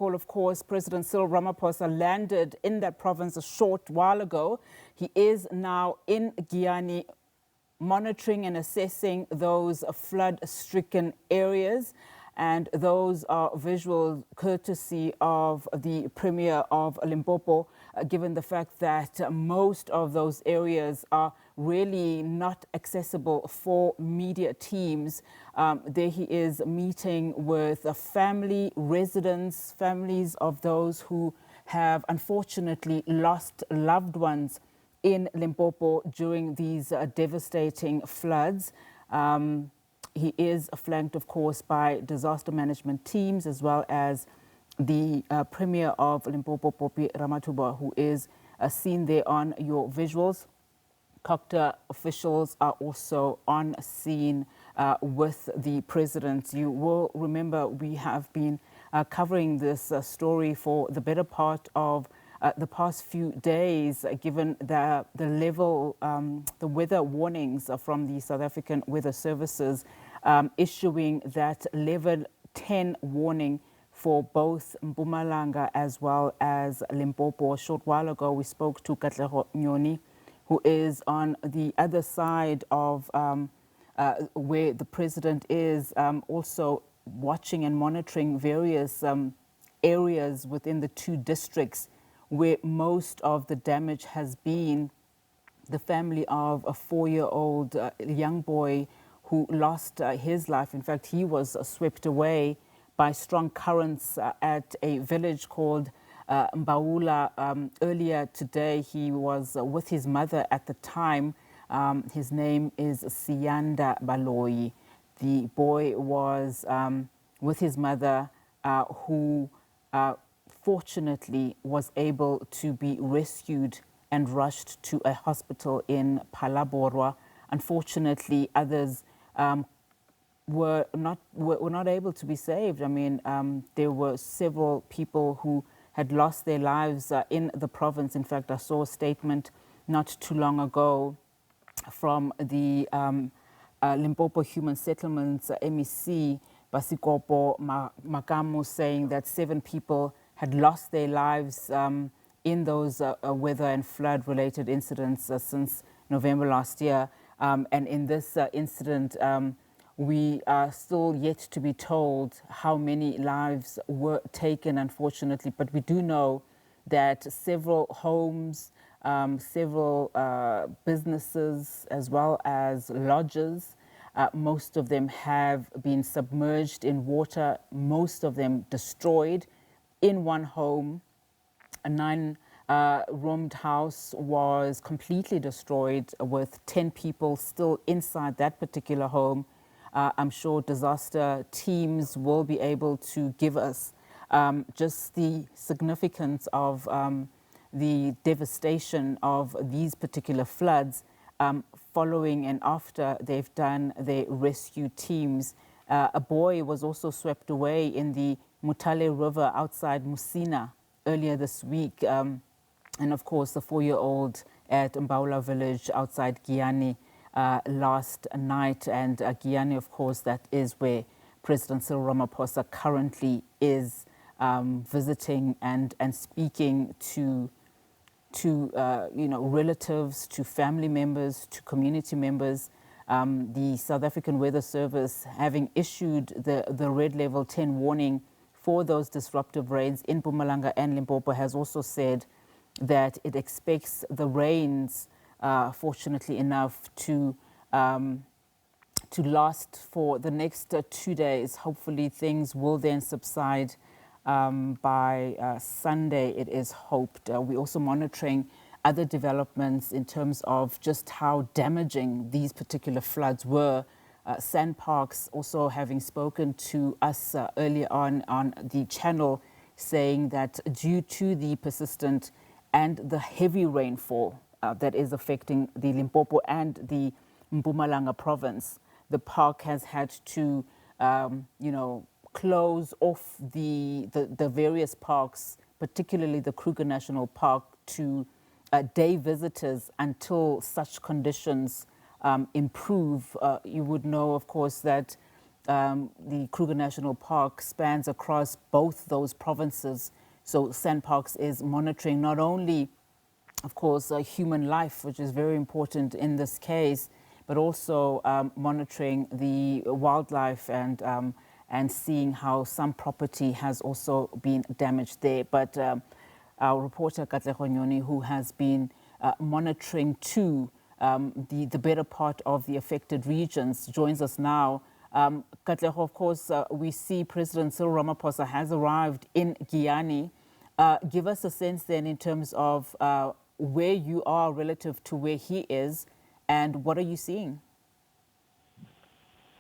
recall, of course, President Cyril Ramaphosa landed in that province a short while ago. He is now in Giyani, monitoring and assessing those flood-stricken areas. And those are visual courtesy of the Premier of Limpopo, given the fact that most of those areas are really not accessible for media teams. There he is meeting with family, residents, families of those who have unfortunately lost loved ones in Limpopo during these devastating floods. He is flanked, of course, by disaster management teams, as well as the Premier of Limpopo, Poppy Ramathuba, who is seen there on your visuals. COCTA officials are also on scene with the president. You will remember we have been covering this story for the better part of the past few days, given the level, the weather warnings from the South African Weather Services issuing that level 10 warning for both Mpumalanga as well as Limpopo. A short while ago, we spoke to Katlego Nyoni, who is on the other side of where the president is, also watching and monitoring various areas within the two districts where most of the damage has been. The family of a 4-year-old young boy who lost his life. In fact, he was swept away by strong currents at a village called Mbaula. Earlier today, he was with his mother at the time. His name is Siyanda Baloyi. The boy was with his mother, who fortunately was able to be rescued and rushed to a hospital in Phalaborwa. Unfortunately, others were not able to be saved. I mean, there were several people who had lost their lives in the province. In fact, I saw a statement not too long ago from the Limpopo Human Settlements MEC, Basikopo Makamu, saying that 7 people had lost their lives in those weather and flood-related incidents since November last year. And in this incident, we are still yet to be told how many lives were taken, unfortunately. But we do know that several homes, several businesses, as well as lodges, most of them have been submerged in water, most of them destroyed. In one home, a 9-roomed house was completely destroyed with 10 people still inside that particular home. I'm sure disaster teams will be able to give us just the significance of the devastation of these particular floods following and after they've done their rescue teams. A boy was also swept away in the Mutale River outside Musina earlier this week. And of course, the 4-year-old at Mbaula village outside Giyani last night. And Giyani, of course, that is where President Cyril Ramaphosa currently is visiting and speaking to relatives, to family members, to community members. The South African Weather Service, having issued the red level 10 warning for those disruptive rains in Mpumalanga and Limpopo, has also said that it expects the rains, fortunately enough, to last for the next 2 days. Hopefully things will then subside by Sunday, it is hoped. We're also monitoring other developments in terms of just how damaging these particular floods were. Sandparks also having spoken to us earlier on the channel, saying that due to the persistent and the heavy rainfall that is affecting the Limpopo and the Mpumalanga province, the park has had to, close off the various parks, particularly the Kruger National Park, to day visitors until such conditions improve. You would know, of course, that the Kruger National Park spans across both those provinces. So SANParks is monitoring not only, of course, human life, which is very important in this case, but also monitoring the wildlife and seeing how some property has also been damaged there. But our reporter Katlego Nyoni, who has been monitoring too the better part of the affected regions, joins us now. Katlego, of course, we see President Cyril Ramaphosa has arrived in Giyani. Give us a sense then in terms of where you are relative to where he is, and what are you seeing?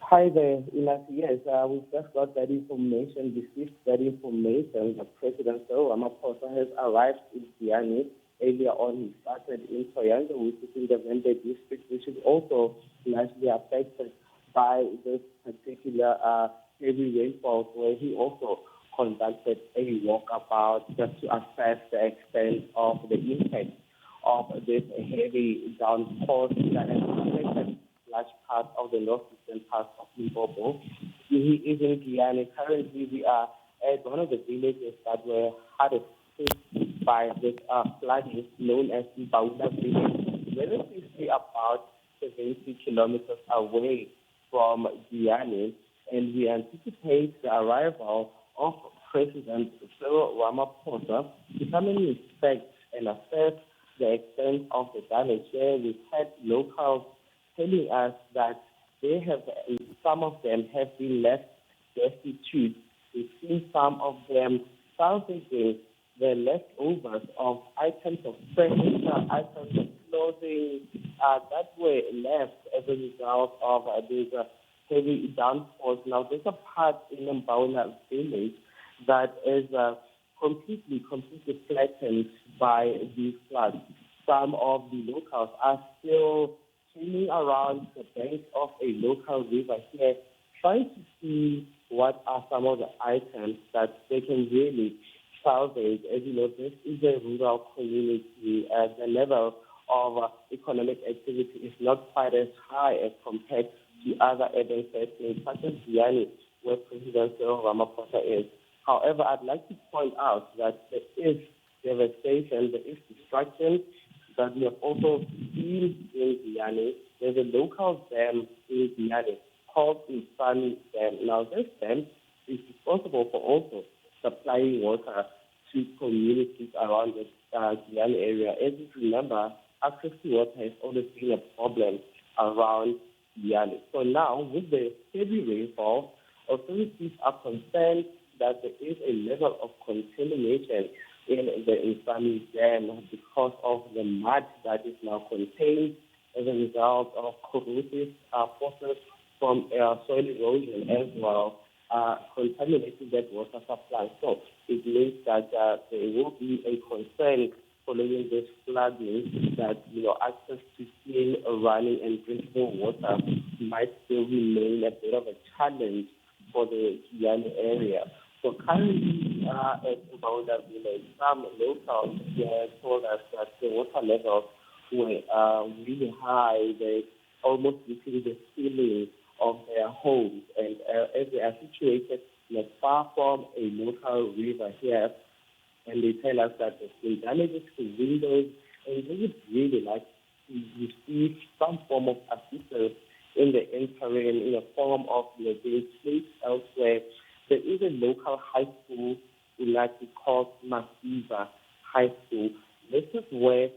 Hi there, Inasi. Yes, we just got that information, received that information that President Cyril Ramaphosa has arrived in Giyani. Earlier on, he started in Soyanga, which is in the Vende district, which is also largely affected by this particular heavy rainfall, where he also conducted a walkabout just to assess the extent of the impact of this heavy downpour that has affected large part of the northeastern part of Limpopo. He is in Giyani. Currently, we are at one of the villages that were hardest hit by this flooding, known as the Baula village, relatively about 70 kilometers away from Giyani. And we anticipate the arrival of President Cyril Ramaphosa to come and inspect and assess the extent of the damage. There we've had locals telling us that some of them have been left destitute. We've seen some of them salvaging the leftovers of items of furniture, items of clothing that were left as a result of these heavy downpours. Now, there's a part in Mbaula village that is completely flattened by these floods. Some of the locals are still swimming around the bank of a local river here, trying to see what are some of the items that they can really salvage. As you know, this is a rural community. The level of economic activity is not quite as high as compared to other urban settings, such as Giyani, where President Cyril Ramaphosa is. However, I'd like to point out that there is devastation, there is destruction that we have also seen in Giyani. There's a local dam in Giyani called Insani Dam. Now, this dam is responsible for also supplying water to communities around the Giyani area. As you remember, access to water has always been a problem around Giyani. So now, with the heavy rainfall, authorities are concerned that there is a level of contamination in the Insani Dam because of the mud that is now contained as a result of corrosive forces from soil erosion as well, contaminating that water supply. So it means that there will be a concern following this flooding that access to clean, running, and drinkable water might still remain a bit of a challenge for the Giyani area. So currently at Mbaula village, some locals told us that the water levels were really high. They almost reaching the ceiling of their homes. And as they are situated not far from a local river here, and they tell us that there's been damages to windows, and they would really like to receive some form of assistance in the interim in the form of being placed elsewhere. There is a local high school called Masiva High School. This is where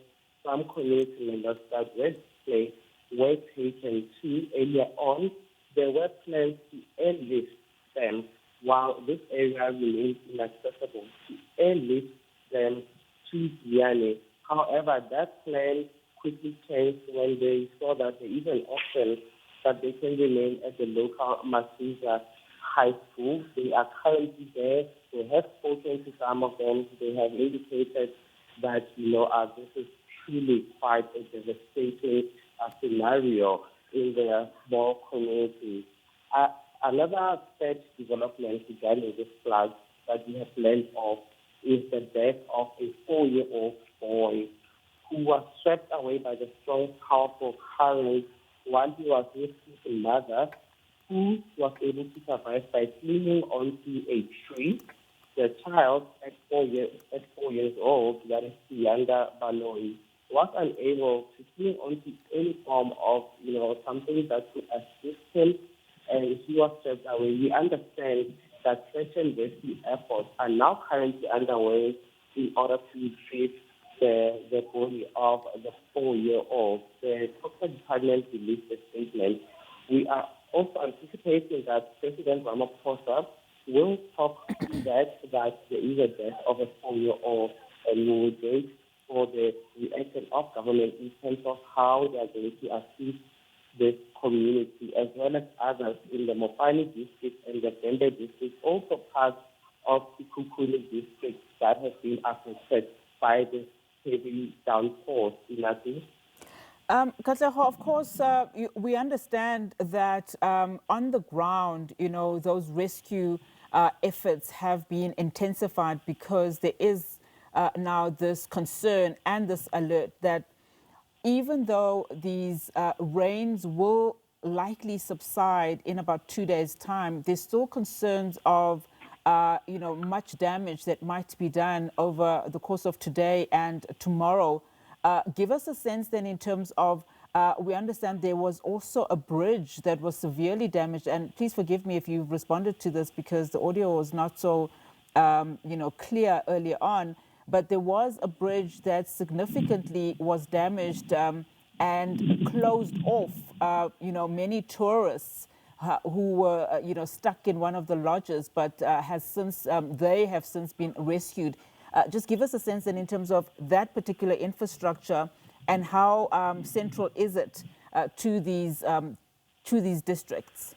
some community members that were displaced were taken to earlier on. There were plans to airlift them while this area remains inaccessible, to airlift them to Giyani. However, that plan quickly changed when they saw that there is an option that they can remain at the local Masiva High School. They are currently there. They have spoken to some of them. They have indicated that, this is truly quite a devastating scenario in their small community. Another sad development regarding this flood that we have learned of is the death of a 4-year-old boy who was swept away by the strong, powerful current while he was with his mother, who who was able to survive by clinging onto a tree. The child at 4 years old, that is the younger Baloi, was unable to cling onto any form of, something that could assist him, and he was stripped away. We understand that search and rescue efforts are now currently underway in order to retrieve the body of the 4-year-old. The Culture Department released a statement. We are also anticipating that President Ramaphosa will talk to that there is a death of a 4-year-old, and we will wait for the reaction of government in terms of how they are going to assist this community, as well as others in the Mopani district and the Bembe district, also part of the Kukuni district that has been affected by this heavy downpours. Katlego, of course, we understand that on the ground, those rescue efforts have been intensified because there is now this concern and this alert that even though these rains will likely subside in about 2 days' time, there's still concerns of much damage that might be done over the course of today and tomorrow. Give us a sense then in terms of, we understand there was also a bridge that was severely damaged, and please forgive me if you've responded to this because the audio was not so, clear earlier on, but there was a bridge that significantly was damaged and closed off, many tourists who were, stuck in one of the lodges, but they have since been rescued. Just give us a sense then in terms of that particular infrastructure and how central is it to these districts?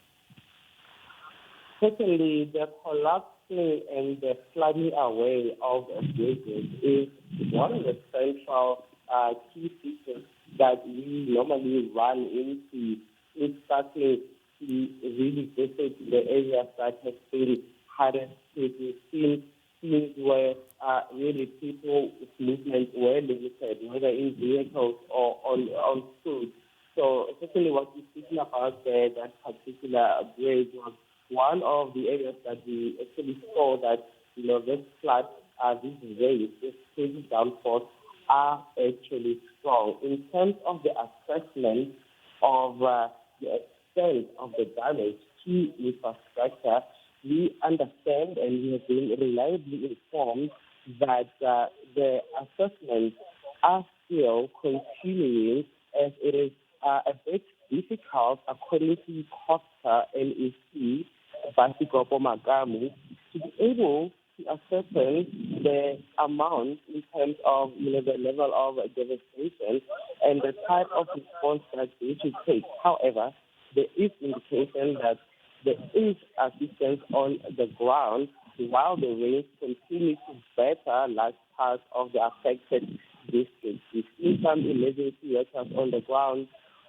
Certainly, the collapsing and the flooding away of bridges is one of the central key features that we normally run into in starting to really visit the areas that have been hardest hit. We've seen scenes where really people's movement were limited, whether in vehicles or on foot. So certainly what we're speaking about there, that particular bridge was one of the areas that we actually saw that, this flood, these rains, this heavy downpours are actually strong. In terms of the assessment of the extent of the damage to infrastructure, we understand and we have been reliably informed that the assessments are still continuing, as it is a bit difficult, according to Costa NEC, Basikopo Magamu, to be able to ascertain the amount in terms of the level of devastation and the type of response that they should take. However, there is indication that there is assistance on the ground while the rains continue to better large parts of the affected districts. We've seen some emergency workers on the ground.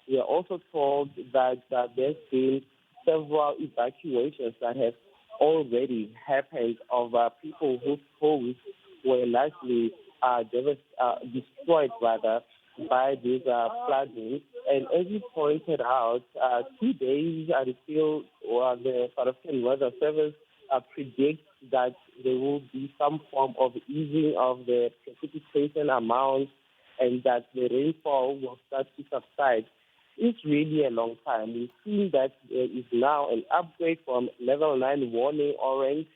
We are also told that there's been several evacuations that have already happened of people whose homes were largely destroyed by this flooding. And as you pointed out, 2 days until the South African Weather Service predicts that there will be some form of easing of the precipitation amount and that the rainfall will start to subside. It's really a long time. We've seen that there is now an upgrade from level 9 warning orange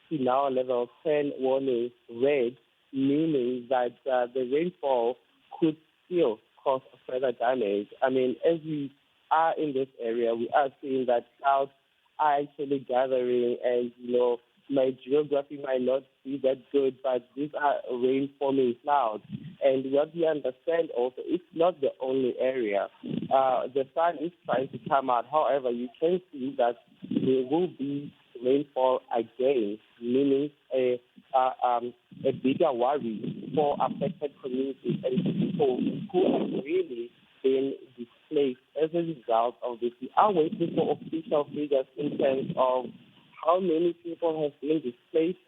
to now level 10 warning red, meaning that the rainfall could still cause further damage. I mean, as we are in this area, we are seeing that clouds are actually gathering, and my geography might not be that good, but these are rain-forming clouds. And what we understand also, it's not the only area. The sun is trying to come out. However, you can see that there will be rainfall again, meaning a bigger worry for affected communities and people who have really been displaced as a result of this. We are waiting for official figures in terms of how many people have been displaced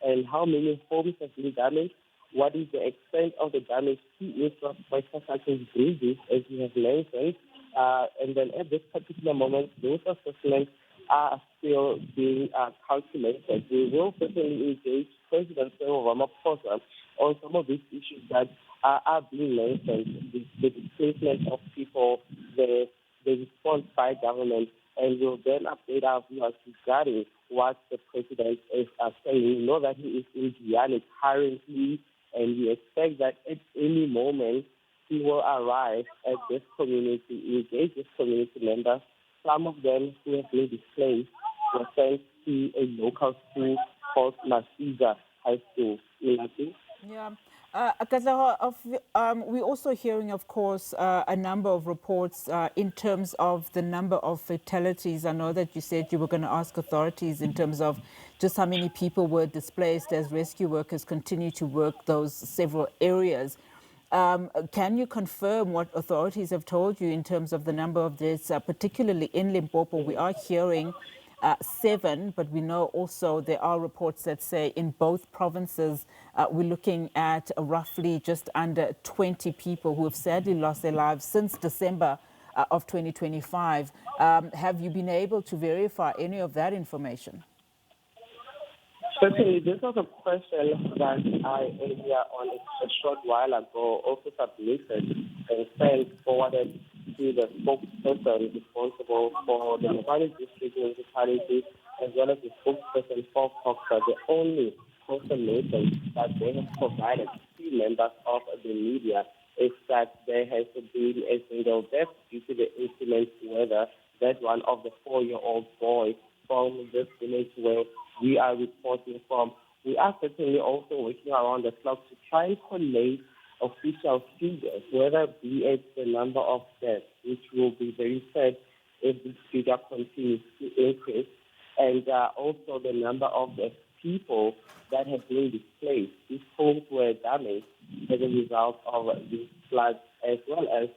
and how many homes have been damaged. What is the extent of the damage to infrastructure such as bridges, as you have mentioned? And then at this particular moment, those assessments are still being calculated. We will certainly engage President Cyril Ramaphosa on some of these issues that are being mentioned, the displacement of people, the response by government, and we'll then update our viewers regarding what the president is saying. We know that he is in Giyani currently, and we expect that at any moment he will arrive at this community, engage this community members. Some of them who have been displaced were sent to a local school called Masiza High School. Yeah. Katlego, we're also hearing, of course, a number of reports in terms of the number of fatalities. I know that you said you were going to ask authorities in terms of just how many people were displaced as rescue workers continue to work those several areas. Can you confirm what authorities have told you in terms of the number of deaths, particularly in Limpopo? We are hearing 7, but we know also there are reports that say in both provinces we're looking at roughly just under 20 people who have sadly lost their lives since December of 2025. Have you been able to verify any of that information? Certainly, this was a question that I earlier on a short while ago also submitted and sent forwarded to the spokesperson responsible for the Mopani district municipality as well as the spokesperson for Coxa. The only confirmation that they have provided to members of the media is that there has been a single death due to the inclement weather. That one of the 4-year-old boy from this village where we are reporting from. We are certainly also working around the clock to try and collate official figures, whether be it the number of deaths, which will be very sad if this figure continues to increase, and also the number of the people that have been displaced, whose homes were damaged as a result of these floods, as well as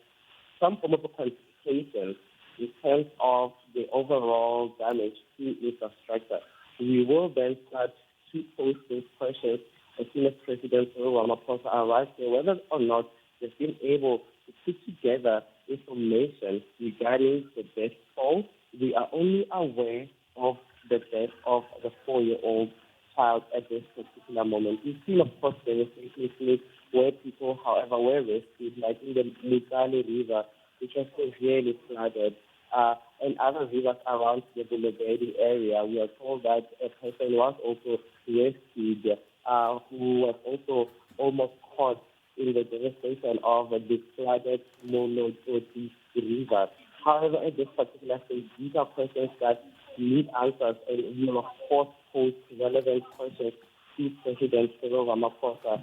some form of quantification in terms of the overall damage to infrastructure. We will then start to pose those questions as soon as President Cyril Ramaphosa arrives there, whether or not they've been able to put together information regarding the death toll. We are only aware of the death of the 4-year-old child at this particular moment. We've seen, of course, devastatingly where people, however, were rescued, like in the Mutale River, which was severely flooded, and other rivers around the Bulebedi area. We are told that a person was also rescued who was also almost caught in the devastation of the flooded Molototi River. However, at this particular stage, these are questions that need answers, and we will, of course, pose relevant questions to President Cyril Ramaphosa.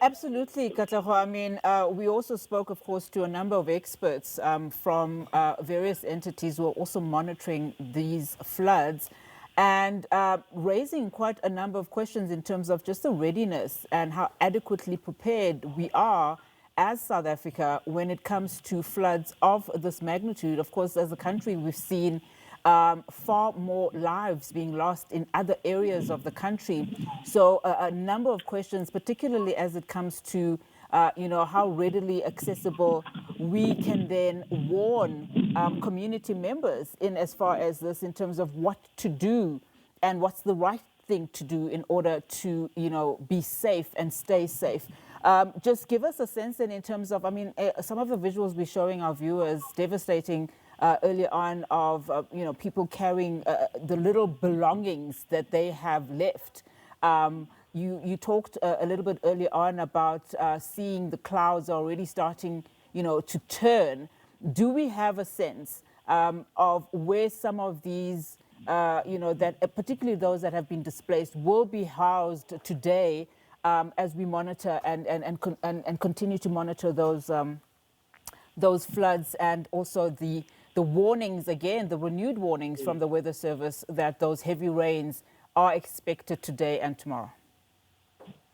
Absolutely, Katlego. I mean, we also spoke, of course, to a number of experts from various entities who are also monitoring these floods and raising quite a number of questions in terms of just the readiness and how adequately prepared we are as South Africa when it comes to floods of this magnitude. Of course, as a country, we've seen far more lives being lost in other areas of the country. So a number of questions, particularly as it comes to, how readily accessible we can then warn community members in as far as this, in terms of what to do and what's the right thing to do in order to, be safe and stay safe. Just give us a sense then in terms of, some of the visuals we're showing our viewers, devastating earlier on of, people carrying the little belongings that they have left. You talked a little bit earlier on about seeing the clouds already starting, to turn. Do we have a sense of where some of these, that particularly those that have been displaced will be housed today as we monitor and continue to monitor those floods, and also the warnings, again, the renewed warnings from the Weather Service that those heavy rains are expected today and tomorrow?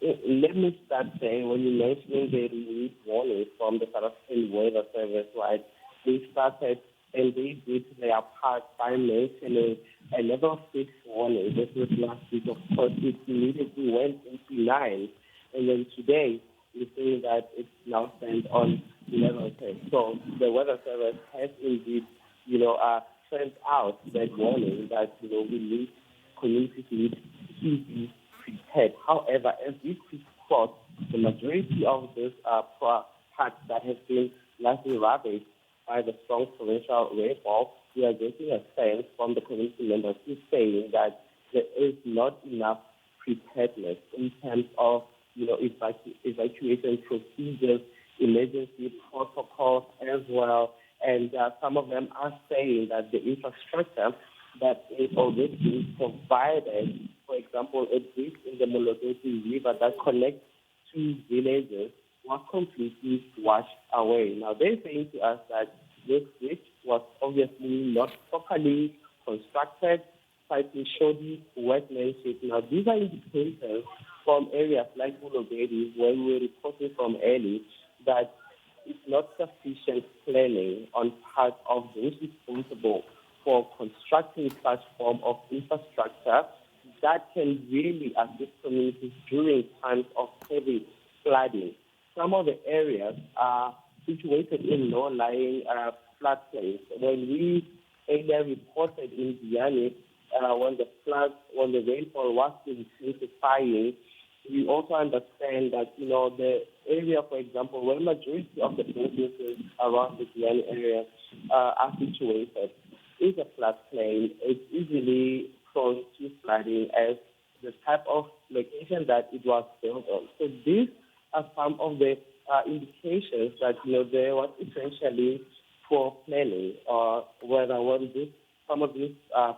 Let me start saying, when you mentioned the renewed warnings from the South African Weather Service, right, they started and they did their part by mentioning a level 6 warning. This was last week, of course. It immediately went into 9, and then today we're saying that it's now stands on level 10. So the Weather Service has indeed, sent out that warning that, communities need to be prepared. However, as we cross, the majority of these parts that have been largely ravaged by the strong torrential rainfall, we are getting a sense from the community members who saying that there is not enough preparedness in terms of, evacuation procedures, emergency protocols as well. And some of them are saying that the infrastructure that is already being provided, for example, a bridge in the Molodoti River that connects two villages, was completely washed away. Now, they're saying to us that this bridge was obviously not properly constructed, slightly shoddy workmanship. Now, these are indicators from areas like Molodoti, where we were reporting from early, that it's not sufficient planning on part of those responsible for constructing such form of infrastructure that can really assist communities during times of heavy flooding. Some of the areas are situated in low-lying floodplains. When we earlier reported in Giyani, when the rainfall was intensifying, we also understand that, the area, for example, where majority of the businesses around the Giyani area are situated, is a floodplain. It's easily prone to flooding as the type of location that it was built on. So these are some of the indications that, there was essentially poor planning, or whether some of these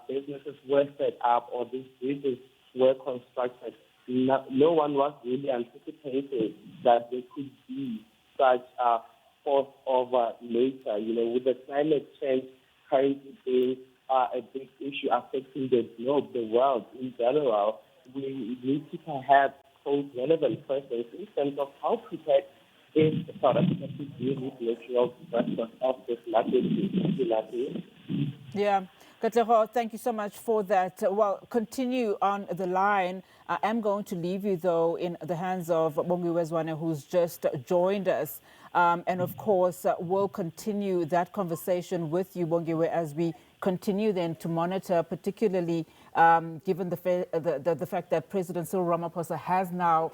businesses were set up or these bridges were constructed. No one was really anticipating that there could be such a force of nature. With the climate change currently being a big issue affecting the globe, the world in general, we need to perhaps hold relevant persons in terms of how prepared is South Africa to deal with natural disasters of this magnitude. Yeah. Katlego, thank you so much for that. Well, continue on the line. I am going to leave you, though, in the hands of Bongiwe Zwane, who's just joined us. And, of course, we'll continue that conversation with you, Bongiwe, as we continue then to monitor, particularly given the fact that President Cyril Ramaphosa has now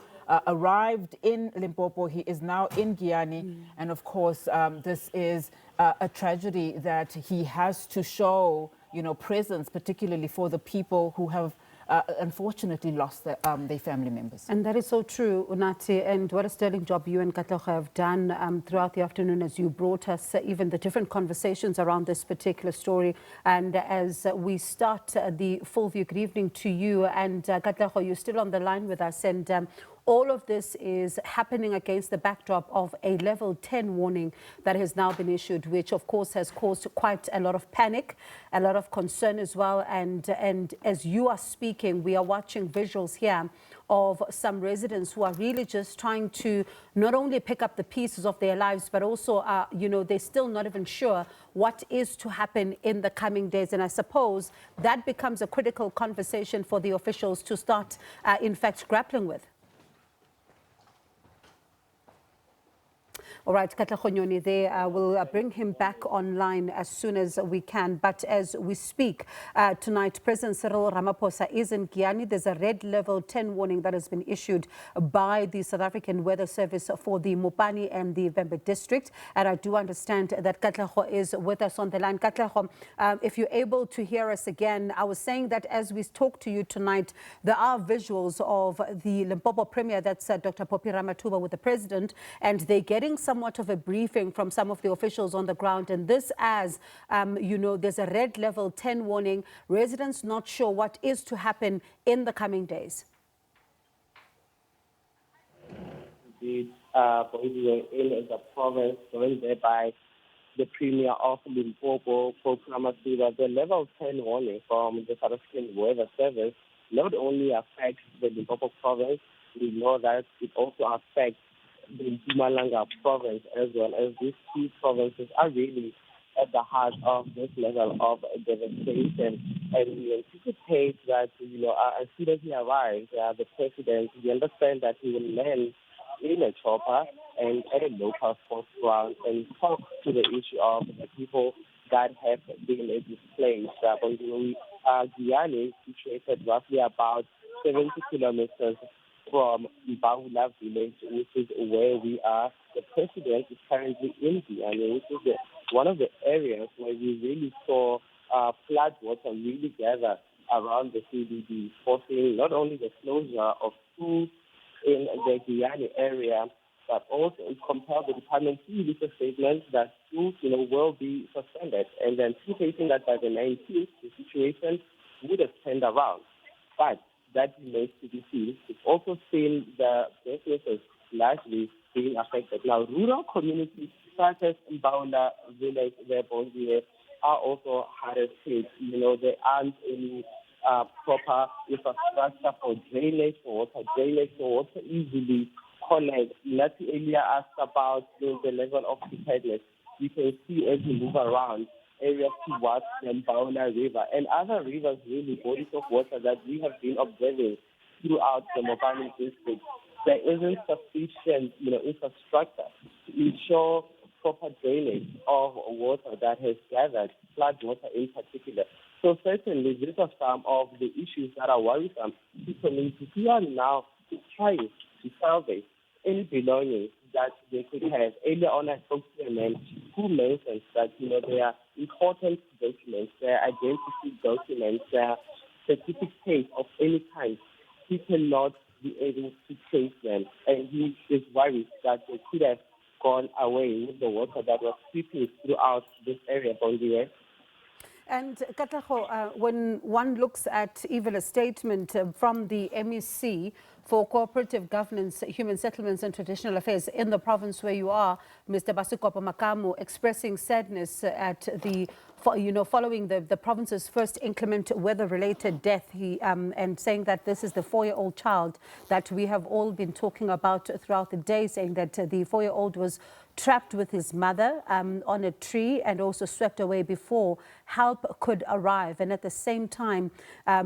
arrived in Limpopo. He is now in Giyani. And, of course, this is a tragedy that he has to show, presence, particularly for the people who have unfortunately lost their family members. And that is so true, Unati. And what a sterling job you and Katlego have done throughout the afternoon as you brought us even the different conversations around this particular story. And as we start the full view, good evening to you. And Katlego, you're still on the line with us. And all of this is happening against the backdrop of a level 10 warning that has now been issued, which of course has caused quite a lot of panic, a lot of concern as well. And as you are speaking, we are watching visuals here of some residents who are really just trying to not only pick up the pieces of their lives, but also, they're still not even sure what is to happen in the coming days. And I suppose that becomes a critical conversation for the officials to start, in fact, grappling with. All right, Katlego Nyoni there. We'll bring him back online as soon as we can. But as we speak tonight, President Cyril Ramaphosa is in Giyani. There's a red level 10 warning that has been issued by the South African Weather Service for the Mopani and the Vembe district. And I do understand that Katlego is with us on the line. Katlego, if you're able to hear us again, I was saying that as we talk to you tonight, there are visuals of the Limpopo Premier, that's Dr. Poppy Ramathuba, with the President, and they're getting somewhat of a briefing from some of the officials on the ground. And this as, there's a red level 10 warning. Residents not sure what is to happen in the coming days. Indeed, in the province, joined there by the Premier of Limpopo, Pope Ramathuba, the level 10 warning from the South African Weather Service not only affects the Limpopo province, we know that it also affects the Mpumalanga province as well, as these two provinces are really at the heart of this level of devastation. And we anticipate that, as soon as he arrives, the President, we understand that he will land in a chopper and at a local force ground and talk to the issue of the people that have been displaced. Giyani is situated roughly about 70 kilometers from Mbawula village, which is where we are. The president is currently in Giyani, which is one of the areas where we really saw flood water really gather around the CBD, forcing not only the closure of schools in the Giyani area, but also it compelled the department to release a statement that schools, will be suspended, and anticipating that by the 19th, the situation would have turned around. But that remains to be seen. It's also seen the businesses largely being affected. Now, rural communities such as Mbawula village, where Bondiwe are also hardest hit. There aren't any proper infrastructure for drainage for water. Drainage for water easily connect. Nati earlier asked about the level of preparedness. You can see as you move around areas towards the Mbawula River and other rivers, really bodies of water that we have been observing throughout the Mopani district. There isn't sufficient, infrastructure to ensure proper drainage of water that has gathered, flood water in particular. So certainly these are some of the issues that are worrisome to communities who are now trying to salvage any belongings that they could have. Earlier on, I spoke to a man who mentioned that, there are important documents, there are identity documents, there are certificates of any kind. He cannot be able to trace them, and he is worried that they could have gone away with the water that was sweeping throughout this area, Bondiwe. And Katlego, when one looks at even a statement from the MEC for Cooperative Governance, Human Settlements and Traditional Affairs in the province where you are, Mr. Basikopa Makamu, expressing sadness at the following the province's first inclement weather-related death, and saying that this is the 4-year-old child that we have all been talking about throughout the day, saying that the 4-year-old was trapped with his mother on a tree and also swept away before help could arrive. And at the same time,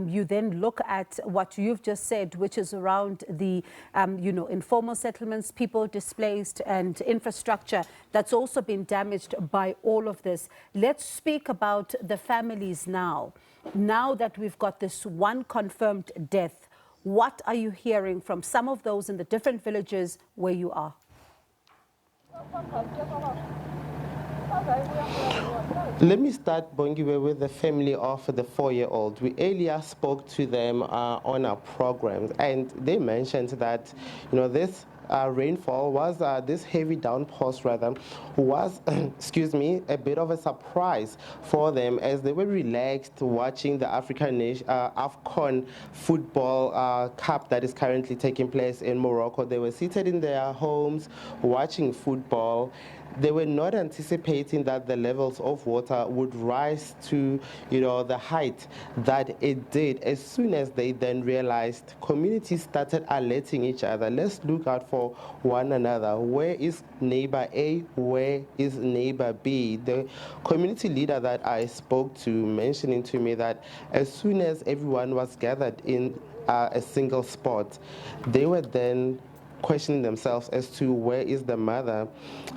you then look at what you've just said, which is around the, informal settlements, people displaced, and infrastructure that's also been damaged by all of this. Let's speak about the families now. Now that we've got this one confirmed death, what are you hearing from some of those in the different villages where you are? Let me start, Bongiwe, with the family of the 4-year-old. We earlier spoke to them on our programs, and they mentioned that, this rainfall was, this heavy downpours rather, was, a bit of a surprise for them as they were relaxed watching the AFCON football cup that is currently taking place in Morocco. They were seated in their homes watching football. They were not anticipating that the levels of water would rise to, the height that it did. As soon as they then realized, communities started alerting each other. Let's look out for one another. Where is neighbor A? Where is neighbor B? The community leader that I spoke to mentioning to me that as soon as everyone was gathered in a single spot, they were then questioning themselves as to where is the mother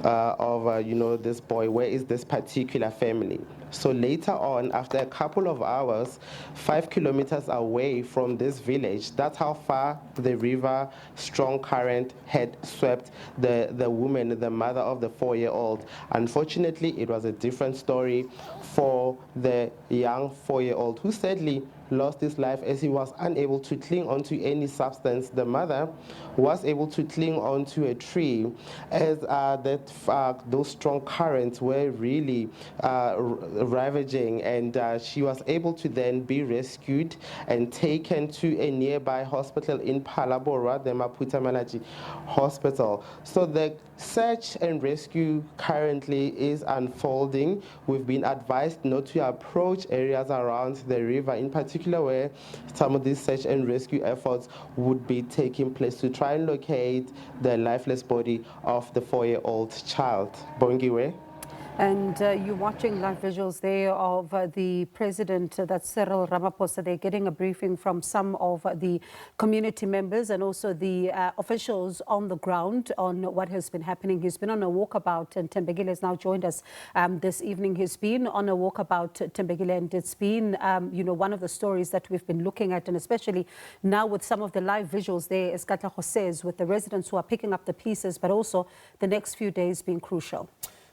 of this boy, where is this particular family. So later on, after a couple of hours, 5 kilometers away from this village, that's how far the river strong current had swept the woman, the mother of the 4-year-old. Unfortunately, it was a different story for the young 4-year-old who sadly lost his life as he was unable to cling onto any substance. The mother was able to cling onto a tree as those strong currents were really ravaging, and she was able to then be rescued and taken to a nearby hospital in Palabora, the Maputa Malachi Hospital. So the search and rescue currently is unfolding. We've been advised not to approach areas around the river, in particular where some of these search and rescue efforts would be taking place, to try and locate the lifeless body of the 4-year-old child. Bongiwe? And you're watching live visuals there of the president, that's Cyril Ramaphosa. They're getting a briefing from some of the community members and also the officials on the ground on what has been happening. He's been on a walkabout, and Thembekile has now joined us this evening. He's been on a walkabout, Thembekile, and it's been, one of the stories that we've been looking at, and especially now with some of the live visuals there, as Katlego says, with the residents who are picking up the pieces, but also the next few days being crucial.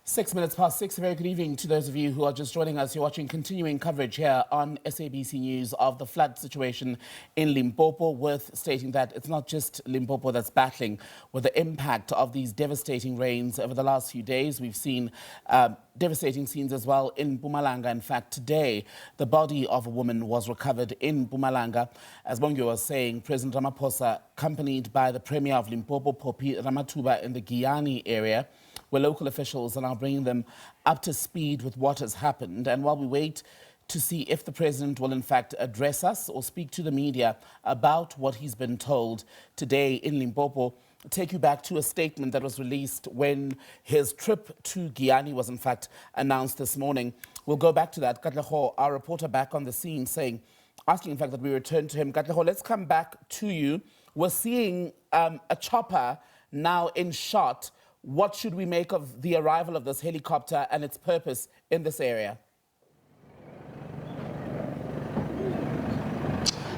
6 minutes past 6. A very good evening to those of you who are just joining us. You're watching continuing coverage here on SABC News of the flood situation in Limpopo, worth stating that it's not just Limpopo that's battling with the impact of these devastating rains over the last few days. We've seen devastating scenes as well in Mpumalanga. In fact, today, the body of a woman was recovered in Mpumalanga. As Bongi was saying, President Ramaphosa, accompanied by the Premier of Limpopo, Popi Ramathuba, in the Giyani area, where local officials are now bringing them up to speed with what has happened. And while we wait to see if the president will in fact address us or speak to the media about what he's been told today in Limpopo, I'll take you back to a statement that was released when his trip to Giyani was in fact announced this morning. We'll go back to that. Katlego, our reporter, back on the scene, asking in fact that we return to him. Katlego, let's come back to you. We're seeing a chopper now in shot. What should we make of the arrival of this helicopter and its purpose in this area?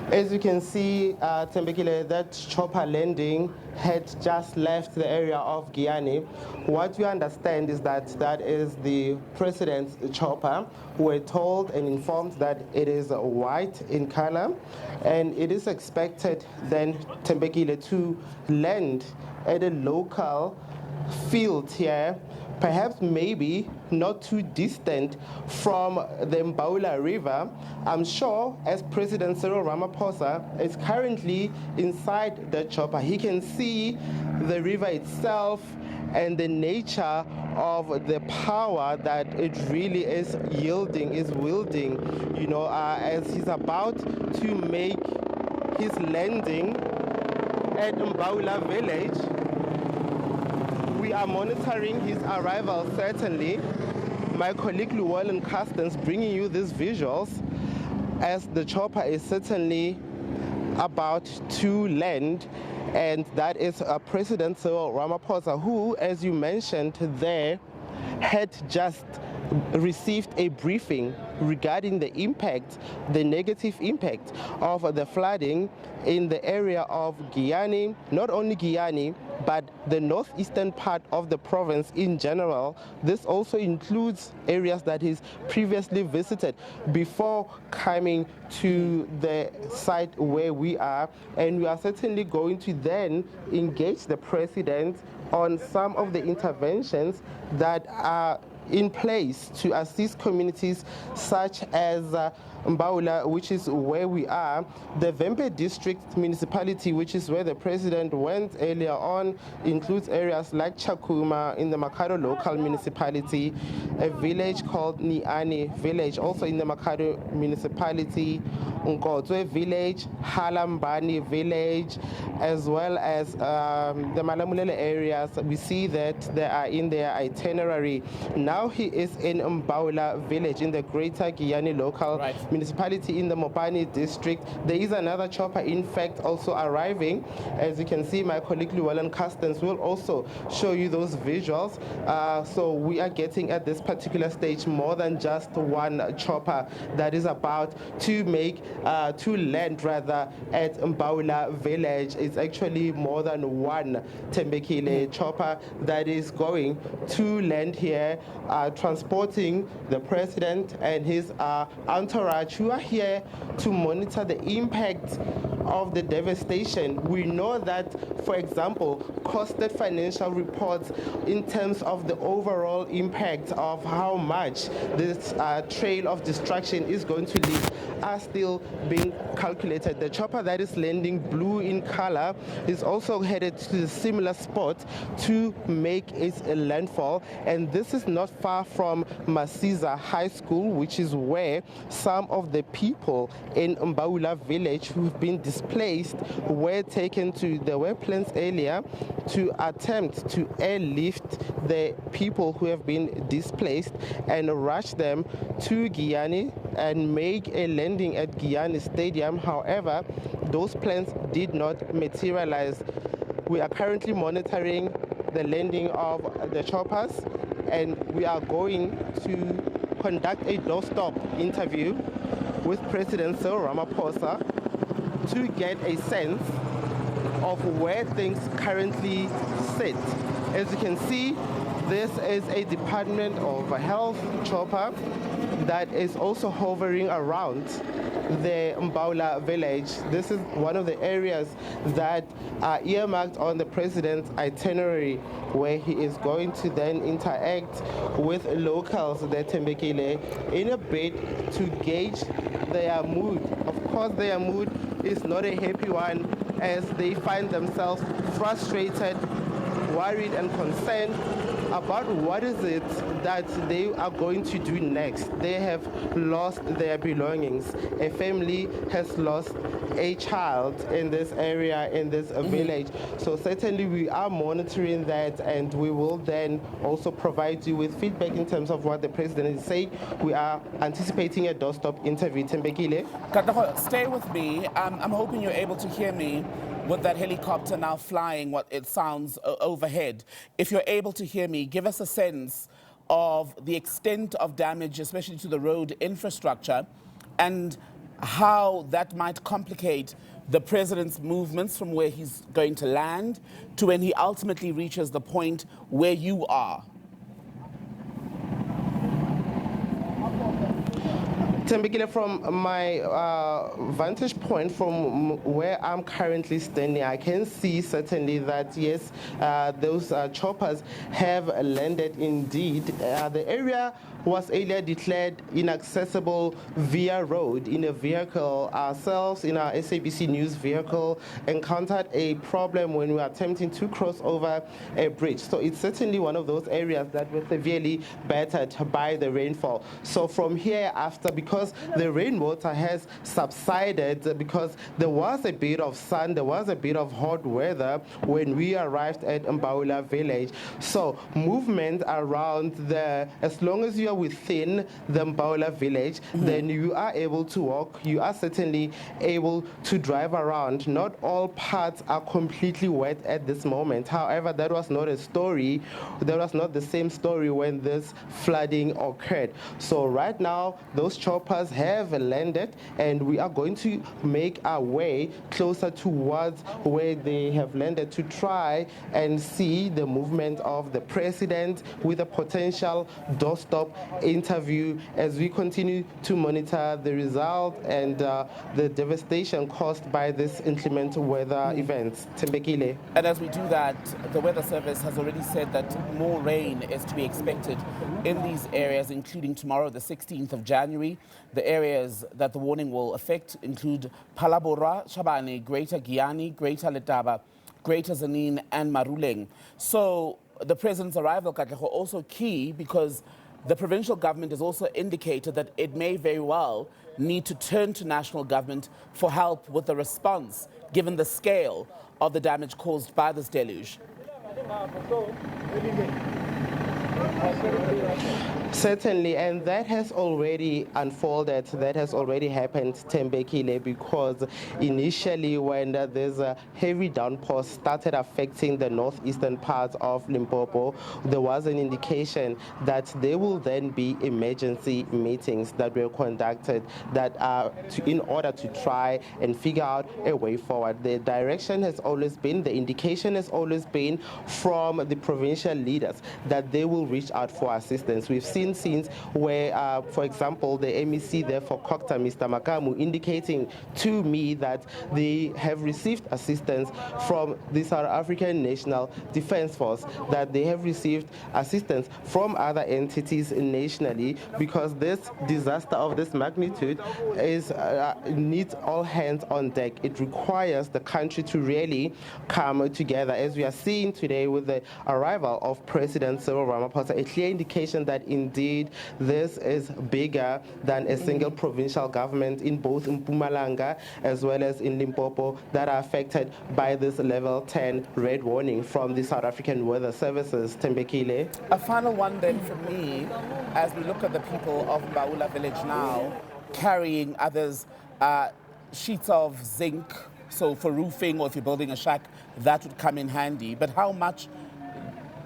As you can see, Thembekile, that chopper landing had just left the area of Giyani. What we understand is that that is the president's chopper. We're told and informed that it is white in color, and it is expected then, Thembekile, to land at a local field here, perhaps maybe not too distant from the Mbaula River. I'm sure as President Cyril Ramaphosa is currently inside the chopper, he can see the river itself and the nature of the power that it really is wielding, as he's about to make his landing at Mbaula village. We are monitoring his arrival, certainly. My colleague Llewellyn Custance bringing you these visuals as the chopper is certainly about to land, and that is President Cyril Ramaphosa, who, as you mentioned there, had just received a briefing regarding the impact, the negative impact of the flooding in the area of Giyani, not only Giyani, but the northeastern part of the province in general. This also includes areas that he's previously visited before coming to the site where we are. And we are certainly going to then engage the president on some of the interventions that are in place to assist communities such as Mbaula, which is where we are. The Vempe district municipality, which is where the president went earlier on, includes areas like Chakuma in the Makado local municipality, a village called Niani village, also in the Makado municipality, Nkotwe village, Halambani village, as well as the Malamulele areas. We see that they are in their itinerary. Now he is in Mbaula village in the greater Giyani local municipality in the Mopani district. There is another chopper, in fact, also arriving. As you can see, my colleague Llewellyn Custance will also show you those visuals. So we are getting at this particular stage more than just one chopper that is about to land at Mbaula village. It's actually more than one Thembekile chopper that is going to land here, transporting the president and his entourage, who are here to monitor the impact of the devastation. We know that, for example, costed financial reports in terms of the overall impact of how much this trail of destruction is going to leave are still being calculated. The chopper that is landing, blue in color, is also headed to a similar spot to make its landfall, and this is not far from Masiza High School, which is where some of the people in Mbaula village who've been displaced displaced were taken to, there were plans earlier to attempt to airlift the people who have been displaced and rush them to Giyani and make a landing at Giyani Stadium. However, those plans did not materialize. We are currently monitoring the landing of the choppers, and we are going to conduct a doorstop interview with President Cyril Ramaphosa to get a sense of where things currently sit. As you can see, this is a Department of Health chopper that is also hovering around the Mbaula village. This is one of the areas that are earmarked on the president's itinerary, where he is going to then interact with locals, the Tembekile, in a bid to gauge their mood. Of course, their mood is not a happy one, as they find themselves frustrated, worried and concerned about what is it that they are going to do next. They have lost their belongings. A family has lost a child in this area, in this village. So certainly we are monitoring that, and we will then also provide you with feedback in terms of what the president is saying. We are anticipating a doorstop interview. Tembekile. Katlego, stay with me. I'm hoping you're able to hear me with that helicopter now flying, what it sounds overhead. If you're able to hear me, give us a sense of the extent of damage, especially to the road infrastructure, and how that might complicate the president's movements from where he's going to land to when he ultimately reaches the point where you are. Tembekile, from my vantage point, from where I'm currently standing, I can see certainly that, yes, those choppers have landed indeed. The area was earlier declared inaccessible via road in a vehicle. Ourselves, in our SABC News vehicle, encountered a problem when we were attempting to cross over a bridge. So it's certainly one of those areas that were severely battered by the rainfall. So from here after, because the rainwater has subsided, because there was a bit of sun, there was a bit of hot weather when we arrived at Mbaula village. So movement around there, as long as you are within the Mbaula village, then you are able to walk, you are certainly able to drive around. Not all parts are completely wet at this moment. However, that was not a story, that was not the same story when this flooding occurred. So right now, those choppers have landed, and we are going to make our way closer towards where they have landed to try and see the movement of the president with a potential doorstop interview as we continue to monitor the result and the devastation caused by this inclement weather events. Tembekile. And as we do that, the Weather Service has already said that more rain is to be expected in these areas, including tomorrow, the 16th of January. The areas that the warning will affect include Palabora, Shabane, Greater Giyani, Greater Letaba, Greater Zanin, and Maruleng. So the president's arrival, Katlego, also key because the provincial government has also indicated that it may very well need to turn to national government for help with the response, given the scale of the damage caused by this deluge. Certainly, and that has already unfolded, that has already happened, Tembekile, because initially when there's a heavy downpour started affecting the northeastern parts of Limpopo, there was an indication that there will then be emergency meetings that were conducted that are in order to try and figure out a way forward. The direction has always been, the indication has always been from the provincial leaders that they will reach out for assistance. We've seen scenes where, for example, the MEC there for Kokta, Mr. Makamu, indicating to me that they have received assistance from the South African National Defence Force, that they have received assistance from other entities nationally, because this disaster of this magnitude is needs all hands on deck. It requires the country to really come together, as we are seeing today with the arrival of President Cyril Ramaphosa Ramaphosa, a clear indication that indeed this is bigger than a single provincial government in both Mpumalanga as well as in Limpopo that are affected by this level 10 red warning from the South African Weather Services. Tembekile. A final one then for me, as we look at the people of Mbaula village now, carrying others sheets of zinc, so for roofing or if you're building a shack, that would come in handy. But how much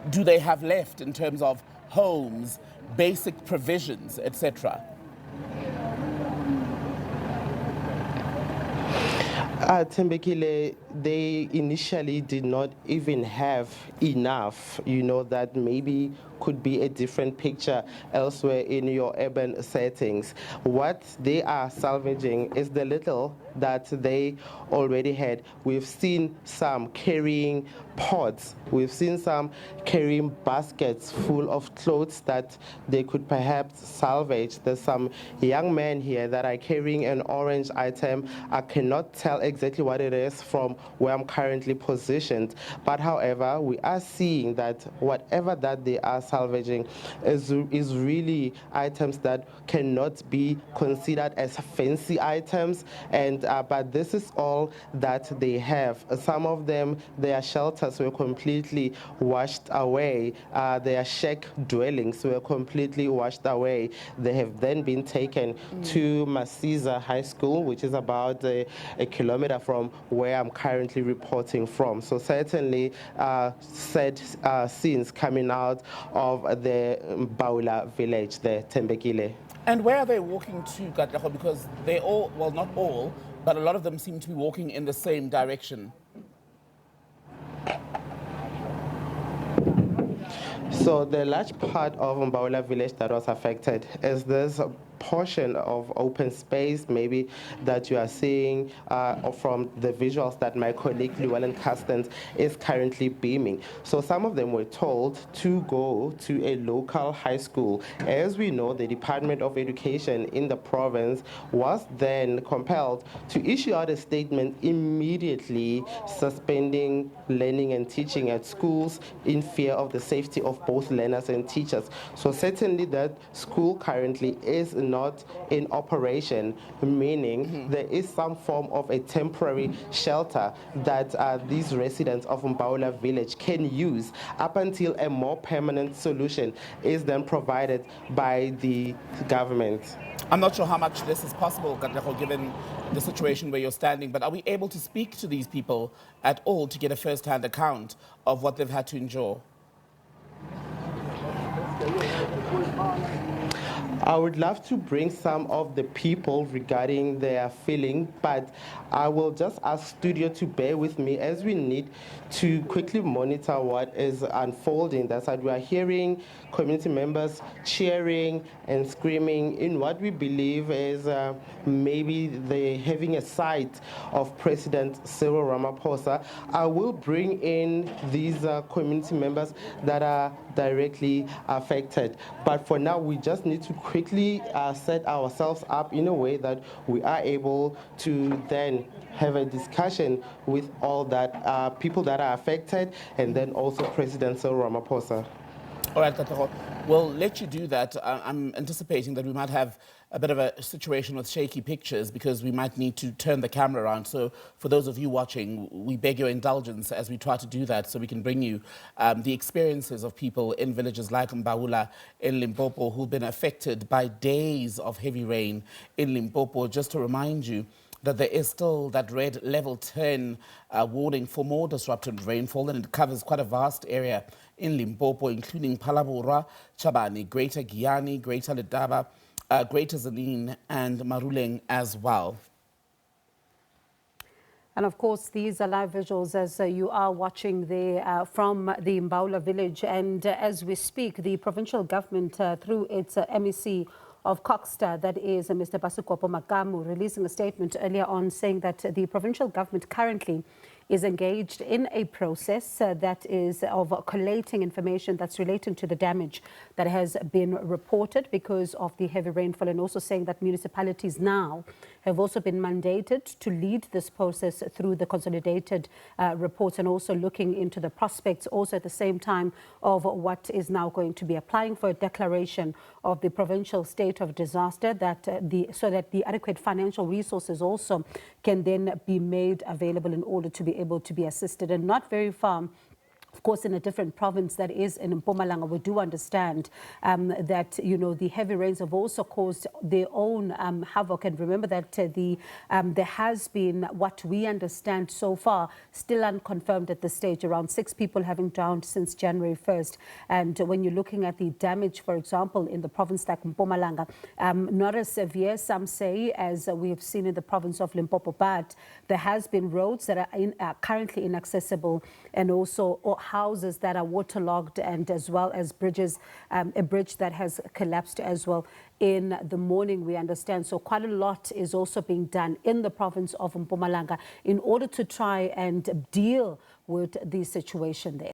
do they have left in terms of homes, basic provisions, etc.? Tembekile, they initially did not even have enough, that maybe could be a different picture elsewhere in your urban settings. What they are salvaging is the little that they already had. We've seen some carrying pots. We've seen some carrying baskets full of clothes that they could perhaps salvage. There's some young men here that are carrying an orange item. I cannot tell exactly what it is from where I'm currently positioned. But however, we are seeing that whatever that they are salvaging is really items that cannot be considered as fancy items, and but this is all that they have. Some of them, their shelters were completely washed away. Their shack dwellings were completely washed away. They have then been taken to Masiza High School, which is about a kilometer from where I'm currently reporting from. So certainly sad scenes coming out of the Mbaula village there, Tembekile. And where are they walking to, Katlego? Because they all, well, not all, but a lot of them seem to be walking in the same direction. So the large part of Mbaula village that was affected is this portion of open space maybe that you are seeing from the visuals that my colleague Llewellyn Castens is currently beaming. So some of them were told to go to a local high school. As we know, the Department of Education in the province was then compelled to issue out a statement immediately suspending learning and teaching at schools in fear of the safety of both learners and teachers. So certainly that school currently is not in operation, meaning there is some form of a temporary shelter that these residents of Mbaula village can use up until a more permanent solution is then provided by the government. I'm not sure how much this is possible, Katlego, given the situation where you're standing, but are we able to speak to these people at all to get a first-hand account of what they've had to endure? I would love to bring some of the people regarding their feeling, but I will just ask studio to bear with me as we need to quickly monitor what is unfolding. That's why we are hearing community members cheering and screaming in what we believe is maybe they having a sight of President Cyril Ramaphosa. I will bring in these community members that are directly affected. But for now, we just need to quickly set ourselves up in a way that we are able to then have a discussion with all that people that are affected, and then also President Cyril Ramaphosa. All right, Katlego, we'll let you do that. I'm anticipating that we might have a bit of a situation with shaky pictures because we might need to turn the camera around. So for those of you watching, we beg your indulgence as we try to do that so we can bring you the experiences of people in villages like Mbaula in Limpopo who've been affected by days of heavy rain in Limpopo. Just to remind you that there is still that red level 10 warning for more disrupted rainfall, and it covers quite a vast area in Limpopo, including Phalaborwa, Chabane, Greater Giyani, Greater Ledaba, Greater Tzaneen, and Maruleng as well. And of course, these are live visuals as you are watching there from the Mbaula village. And as we speak, the provincial government, through its MEC of Coxter, that is Mr. Basukwapo Makamu, releasing a statement earlier on saying that the provincial government currently is engaged in a process that is of collating information that's relating to the damage that has been reported because of the heavy rainfall, and also saying that municipalities now have also been mandated to lead this process through the consolidated reports, and also looking into the prospects also at the same time of what is now going to be applying for a declaration of the provincial state of disaster, that so that the adequate financial resources also can then be made available in order to be able to be assisted. And not very far, of course, in a different province that is in Mpumalanga, we do understand that, you know, the heavy rains have also caused their own havoc. And remember that there has been, what we understand so far, still unconfirmed at this stage, around 6 people having drowned since January 1st. And when you're looking at the damage, for example, in the province like Mpumalanga, not as severe, some say, as we have seen in the province of Limpopo, but there has been roads that are currently inaccessible, and also houses that are waterlogged, and as well as bridges, a bridge that has collapsed as well in the morning, we understand. So quite a lot is also being done in the province of Mpumalanga in order to try and deal with the situation there.